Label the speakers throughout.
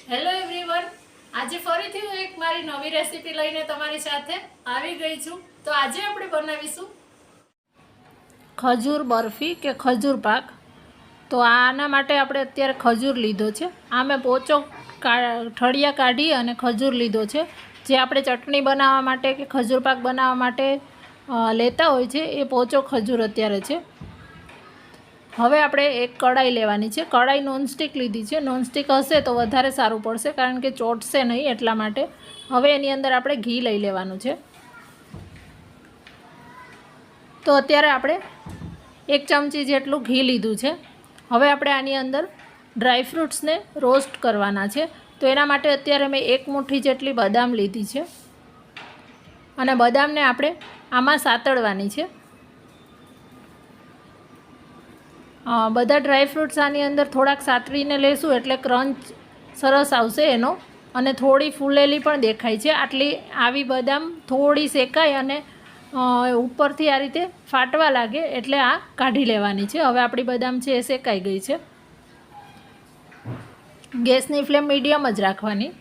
Speaker 1: Hello everyone, આજે ફરીથી હું એક મારી નવી રેસીપી લઈને તમારી સાથે આવી ગઈ છું. તો આજે આપણે બનાવીશું ખજૂર બરફી કે ખજૂર પાક. તો આના માટે આપણે અત્યારે ખજૂર લીધો છે. આ મેં પોચો ઠળિયા કાઢી અને ખજૂર લીધો છે, જે આપણે ચટણી બનાવવા માટે કે ખજૂર પાક બનાવવા માટે લેતા હોય છે. એ પોચો ખજૂર અત્યારે છે. હવે આપણે એક કઢાઈ લેવાની છે. કઢાઈ નોનસ્ટિક લીધી છે. નોનસ્ટિક હશે તો વધારે સારું પડશે, કારણ કે ચોટશે નહીં એટલા માટે. હવે એની અંદર આપણે ઘી લઈ લેવાનું છે. તો અત્યારે આપણે 1 ચમચી જેટલું ઘી લીધું છે. હવે આપણે આની અંદર ડ્રાયફ્રૂટ્સને રોસ્ટ કરવાના છે. તો એના માટે અત્યારે મેં 1 મુઠ્ઠી જેટલી બદામ લીધી છે અને બદામને આપણે આમાં સાતળવાની છે. બધા ડ્રાયફ્રૂટ્સ આની અંદર થોડાક સાતળીને લેશું એટલે ક્રંચ સરસ આવશે એનો, અને થોડી ફૂલેલી પણ દેખાય છે. આવી બદામ થોડી શેકાય અને ઉપરથી આ રીતે ફાટવા લાગે એટલે આ કાઢી લેવાની છે. હવે આપણી બદામ છે એ શેકાઈ ગઈ છે. ગેસની ફ્લેમ મીડિયમ જ રાખવાની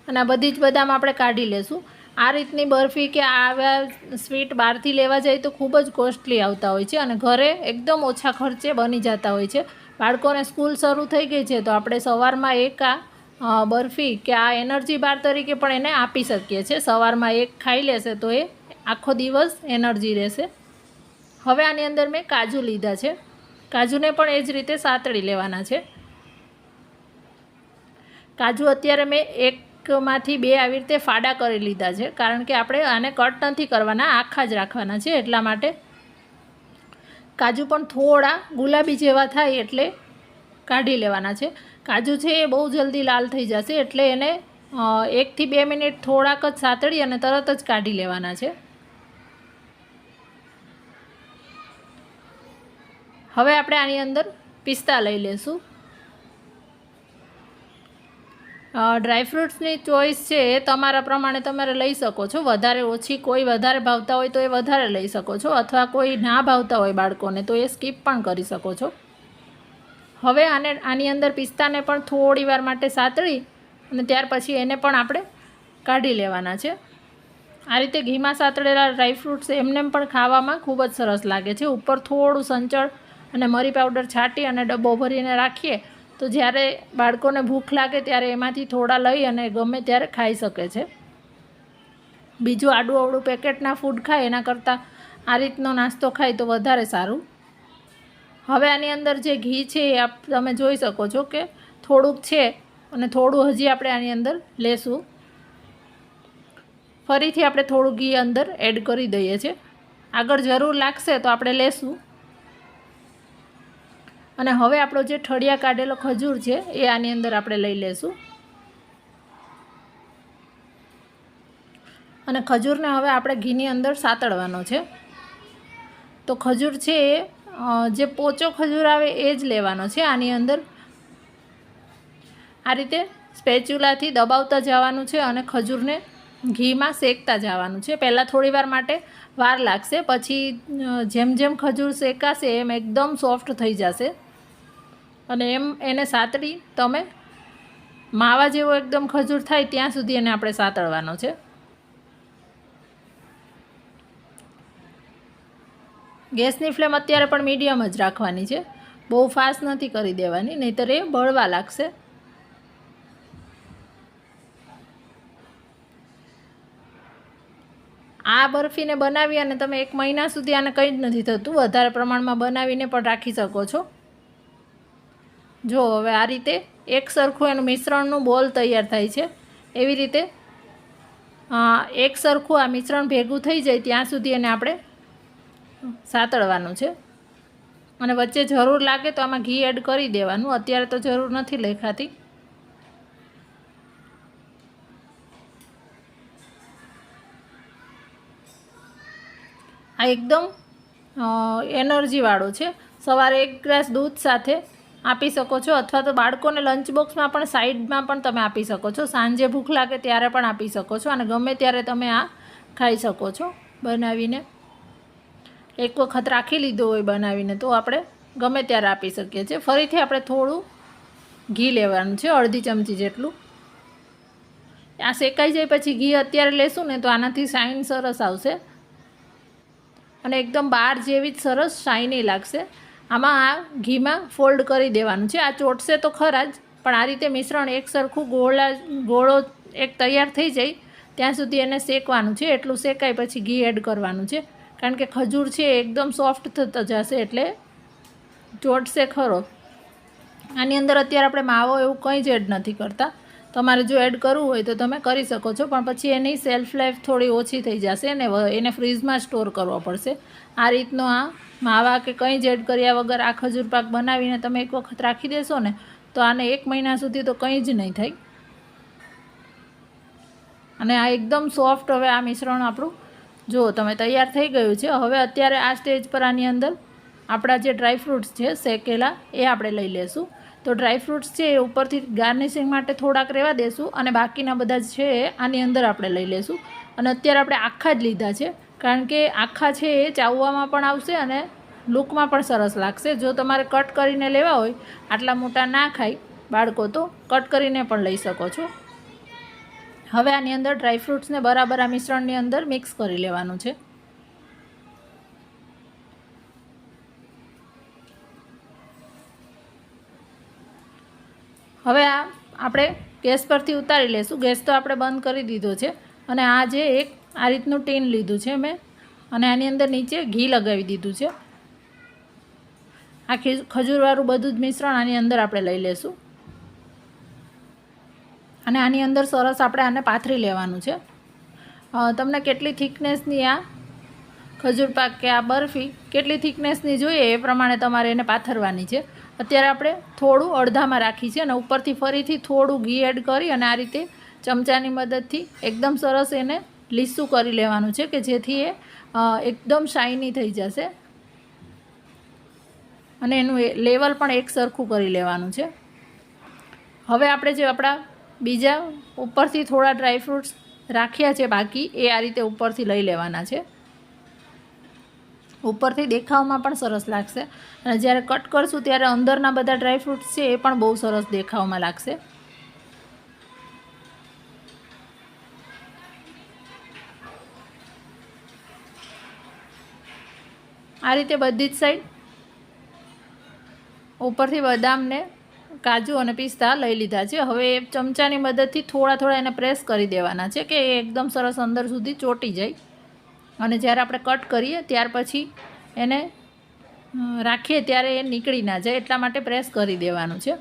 Speaker 1: અને આ બધી જ બદામ આપણે કાઢી લેશું. આ રીતની બરફી કે આવા સ્વીટ બહારથી લેવા જાય તો ખૂબ જ કોસ્ટલી આવતા હોય છે અને ઘરે એકદમ ઓછા ખર્ચે બની જતા હોય છે. બાળકોને સ્કૂલ શરૂ થઈ ગઈ છે તો આપણે સવારમાં એક આ બરફી કે આ એનર્જી બાર તરીકે પણ એને આપી શકીએ છીએ. સવારમાં એક ખાઈ લેશે તો એ આખો દિવસ એનર્જી રહેશે. હવે આની અંદર મેં કાજુ લીધા છે. કાજુને પણ એ જ રીતે સાતળી લેવાના છે. કાજુ અત્યારે મેં એકમાંથી 2 આવી રીતે ફાડા કરી લીધા છે, કારણ કે આપણે આને કટ નથી કરવાના, આખા જ રાખવાના છે. એટલા માટે કાજુ પણ થોડા ગુલાબી જેવા થાય એટલે કાઢી લેવાના છે. કાજુ છે એ બહુ જલ્દી લાલ થઈ જશે, એટલે એને 1 થી 2 મિનિટ થોડાક જ સાતળી અને તરત જ કાઢી લેવાના છે. હવે આપણે આની અંદર પિસ્તા લઈ લેશું. ડ્રાયફ્રૂટ્સની ચોઈસ છે એ તમારા પ્રમાણે તમારે લઈ શકો છો. વધારે ઓછી, કોઈ વધારે ભાવતા હોય તો એ વધારે લઈ શકો છો, અથવા કોઈ ના ભાવતા હોય બાળકોને તો એ સ્કીપ પણ કરી શકો છો. હવે આની અંદર પિસ્તાને પણ થોડી વાર માટે સાતળી અને ત્યાર પછી એને પણ આપણે કાઢી લેવાના છે. આ રીતે ઘીમાં સાતળેલા ડ્રાયફ્રૂટ્સ એમને પણ ખાવામાં ખૂબ જ સરસ લાગે છે. ઉપર થોડું સંચળ અને મરી પાવડર છાંટી અને ડબ્બો ભરીને રાખીએ તો જ્યારે બાળકોને ભૂખ લાગે ત્યારે એમાંથી થોડા લઈ અને ગમે ત્યારે ખાઈ શકે છે. બીજું આડું અવળું પેકેટના ફૂડ ખાય એના કરતાં આ રીતનો નાસ્તો ખાય તો વધારે સારું. હવે આની અંદર જે ઘી છે એ તમે જોઈ શકો છો કે થોડુંક છે અને થોડું હજી આપણે આની અંદર લેશું. ફરીથી આપણે થોડું ઘી અંદર એડ કરી દઈએ છીએ. આગળ જરૂર લાગશે તો આપણે લેશું. અને હવે આપણો જે ઠળિયા કાઢેલો ખજૂર છે એ આની અંદર આપણે લઈ લેશું. અને ખજૂરને હવે આપણે ઘીની અંદર સાતળવાનો છે. તો ખજૂર છે એ જે પોચો ખજૂર આવે એ જ લેવાનો છે. આની અંદર આ રીતે સ્પેચ્યુલાથી દબાવતા જવાનું છે અને ખજૂરને ઘીમાં શેકતા જવાનું છે. પહેલાં થોડી વાર માટે વાર લાગશે, પછી જેમ જેમ ખજૂર શેકાશે એમ એકદમ સોફ્ટ થઈ જશે અને એમ એને સાતળી તમે માવા જેવો એકદમ ખજૂર થાય ત્યાં સુધી એને આપણે સાતળવાનો છે. ગેસની ફ્લેમ અત્યારે પણ મીડિયમ જ રાખવાની છે, બહુ ફાસ્ટ નથી કરી દેવાની, નહીંતર એ બળવા લાગશે. આ બરફીને બનાવી અને તમે 1 મહિના સુધી આને કંઈ જ નથી થતું, વધારે પ્રમાણમાં બનાવીને પણ રાખી શકો છો. જો હવે આ રીતે એક સરખું એનું મિશ્રણનું બોલ તૈયાર થાય છે. એવી રીતે એક સરખું આ મિશ્રણ ભેગું થઈ જાય ત્યાં સુધી એને આપણે સાતળવાનું છે. અને વચ્ચે જરૂર લાગે તો આમાં ઘી એડ કરી દેવાનું. અત્યારે તો જરૂર નથી લેખાતી. આ એકદમ એનર્જીવાળો છે. સવારે 1 ગ્લાસ દૂધ સાથે આપી શકો છો, અથવા તો બાળકોને લંચ બોક્સમાં પણ સાઈડમાં પણ તમે આપી શકો છો. સાંજે ભૂખ લાગે ત્યારે પણ આપી શકો છો અને ગમે ત્યારે તમે આ ખાઈ શકો છો બનાવીને. એક વખત રાખી લીધો હોય બનાવીને તો આપણે ગમે ત્યારે આપી શકીએ છીએ. ફરીથી આપણે થોડું ઘી લેવાનું છે, અડધી ચમચી જેટલું. આ શેકાઈ જાય પછી ઘી અત્યારે લેશું ને તો આનાથી શાઇન સરસ આવશે અને એકદમ બહાર જેવી જ સરસ શાઇની લાગશે. આમાં આ ઘીમાં ફોલ્ડ કરી દેવાનું છે. આ ચોટશે તો ખરા જ, પણ આ રીતે મિશ્રણ એક સરખું ગોળો એક તૈયાર થઈ જાય ત્યાં સુધી એને શેકવાનું છે. એટલું શેકાય પછી ઘી એડ કરવાનું છે, કારણ કે ખજૂર છે એકદમ સોફ્ટ થતો જશે એટલે ચોટશે ખરો. આની અંદર અત્યારે આપણે માવો એવું કંઈ જ એડ નથી કરતા. તમારે જો એડ કરવું હોય તો તમે કરી શકો છો, પણ પછી એની સેલ્ફ લાઈફ થોડી ઓછી થઈ જશે અને એને ફ્રીઝમાં સ્ટોર કરવો પડશે. આ રીતનો આ માવા કે કંઈ જ એડ કર્યા વગર આ ખજૂર પાક બનાવીને તમે એક વખત રાખી દેશો ને તો આને 1 મહિના સુધી તો કંઈ જ નહીં થાય. અને આ એકદમ સોફ્ટ હવે આ મિશ્રણ આપણું જો તમે તૈયાર થઈ ગયું છે. હવે અત્યારે આ સ્ટેજ પર આની અંદર આપણા જે ડ્રાયફ્રૂટ્સ છે શેકેલા એ આપણે લઈ લેશું. તો ડ્રાયફ્રૂટ્સ છે એ ઉપરથી ગાર્નિશિંગ માટે થોડાક રહેવા દેશું અને બાકીના બધા છે એ આની અંદર આપણે લઈ લેશું. અને અત્યારે આપણે આખા જ લીધા છે, કારણ કે આખા છે એ ચાવવામાં પણ આવશે અને લુકમાં પણ સરસ લાગશે. જો તમારે કટ કરીને લેવા હોય, આટલા મોટા ના ખાય બાળકો, તો કટ કરીને પણ લઈ શકો છો. હવે આની અંદર ડ્રાયફ્રૂટ્સને બરાબર આ મિશ્રણની અંદર મિક્સ કરી લેવાનું છે. હવે આ આપણે ગેસ પરથી ઉતારી લેશું. ગેસ તો આપણે બંધ કરી દીધો છે અને આ જે એક આ રીતનું ટીન લીધું છે મેં અને આની અંદર નીચે ઘી લગાવી દીધું છે. આ ખજૂરવાળું બધું જ મિશ્રણ આની અંદર આપણે લઈ લેશું અને આની અંદર સરસ આપણે આને પાથરી લેવાનું છે. તમને કેટલી થિકનેસની આ ખજૂર પાક કે આ બરફી કેટલી થિકનેસની જોઈએ એ પ્રમાણે તમારે એને પાથરવાની છે. અત્યારે આપણે થોડું અડધામાં રાખી છે અને ઉપરથી ફરીથી થોડું ઘી એડ કરી અને આ રીતે ચમચાની મદદથી એકદમ સરસ એને લીસું કરી લેવાનું છે કે જેથી એ એકદમ શાઇની થઈ જશે અને એનું લેવલ પણ એક સરખું કરી લેવાનું છે. હવે આપણે જે આપણા બીજા ઉપરથી થોડા ડ્રાયફ્રૂટ્સ રાખ્યા છે બાકી, એ આ રીતે ઉપરથી લઈ લેવાના છે. ઉપરથી દેખાવમાં પણ સરસ લાગશે અને જ્યારે કટ કરશું ત્યારે અંદરના બધા ડ્રાયફ્રૂટ્સ છે એ પણ બહુ સરસ દેખાવમાં લાગશે. આ રીતે બધી જ સાઈડ ઉપરથી બદામને, કાજુ અને પિસ્તા લઈ લીધા છે. હવે એ ચમચાની મદદથી થોડા થોડા એને પ્રેસ કરી દેવાના છે કે એ એકદમ સરસ અંદર સુધી ચોંટી જાય અને જ્યારે આપણે કટ કરીએ ત્યાર પછી એને રાખીએ ત્યારે એ નીકળી ના જાય, એટલા માટે પ્રેસ કરી દેવાનું છે.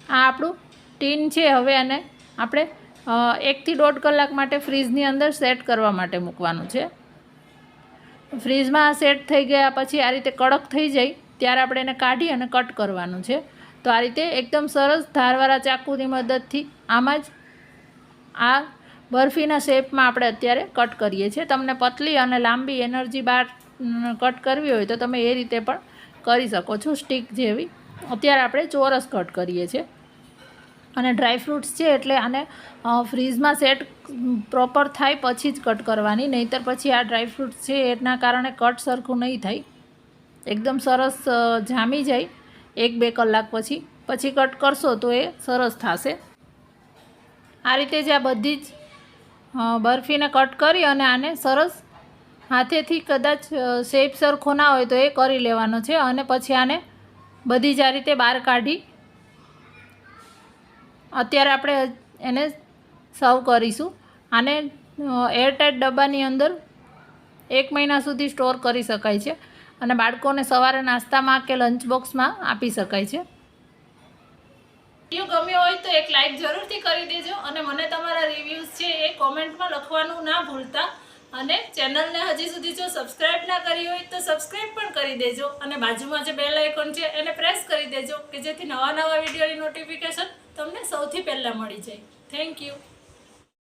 Speaker 1: આ આપણું ટીન છે. હવે એને આપણે 1 થી 1.5 કલાક માટે ફ્રીઝની અંદર સેટ કરવા માટે મૂકવાનું છે. ફ્રીઝમાં સેટ થઈ ગયા પછી આ રીતે કડક થઈ જાય ત્યારે આપણે એને કાઢી અને કટ કરવાનું છે. તો આ રીતે એકદમ સરસ ધારવાળા ચાકુની મદદથી આમાં જ આ બરફીના શેપમાં આપણે અત્યારે કટ કરીએ છીએ. તમને પતલી અને લાંબી એનર્જી બાર કટ કરવી હોય તો તમે એ રીતે પણ કરી શકો છો, સ્ટીક જેવી. અત્યારે આપણે ચોરસ કટ કરીએ છીએ અને ડ્રાયફ્રૂટ્સ છે એટલે આને ફ્રીઝમાં સેટ પ્રોપર થાય પછી જ કટ કરવાની, નહીંતર પછી આ ડ્રાયફ્રૂટ્સ છે એના કારણે કટ સરખું નહીં થાય. એકદમ સરસ જામી જાય 1-2 કલાક પછી કટ કરશો તો એ સરસ થશે. આ રીતે જ આ બધી જ બરફીને કટ કરી અને આને સરસ હાથેથી કદાચ શેપ સરખો ના હોય તો એ કરી લેવાનો છે અને પછી આને બધી જ આ રીતે બહાર કાઢી અત્યારે આપણે એને સર્વ કરીશું. આને એરટાઇટ ડબ્બાની અંદર 1 મહિના સુધી સ્ટોર કરી શકાય છે અને બાળકોને સવારે નાસ્તામાં કે લંચ બોક્સમાં આપી શકાય છે. વિડીયો ગમ્યો હોય તો એક લાઈક જરૂરથી કરી દેજો અને મને તમારા રિવ્યૂઝ છે એ કોમેન્ટમાં લખવાનું ના ભૂલતા. અને ચેનલને હજી સુધી જો સબસ્ક્રાઈબ ના કરી હોય તો સબસ્ક્રાઈબ પણ કરી દેજો અને બાજુમાં જે બેલ આઇકોન છે એને પ્રેસ કરી દેજો કે જેથી નવા વિડીયોની નોટિફિકેશન તમને સૌથી પહેલાં મળી જાય. Thank you.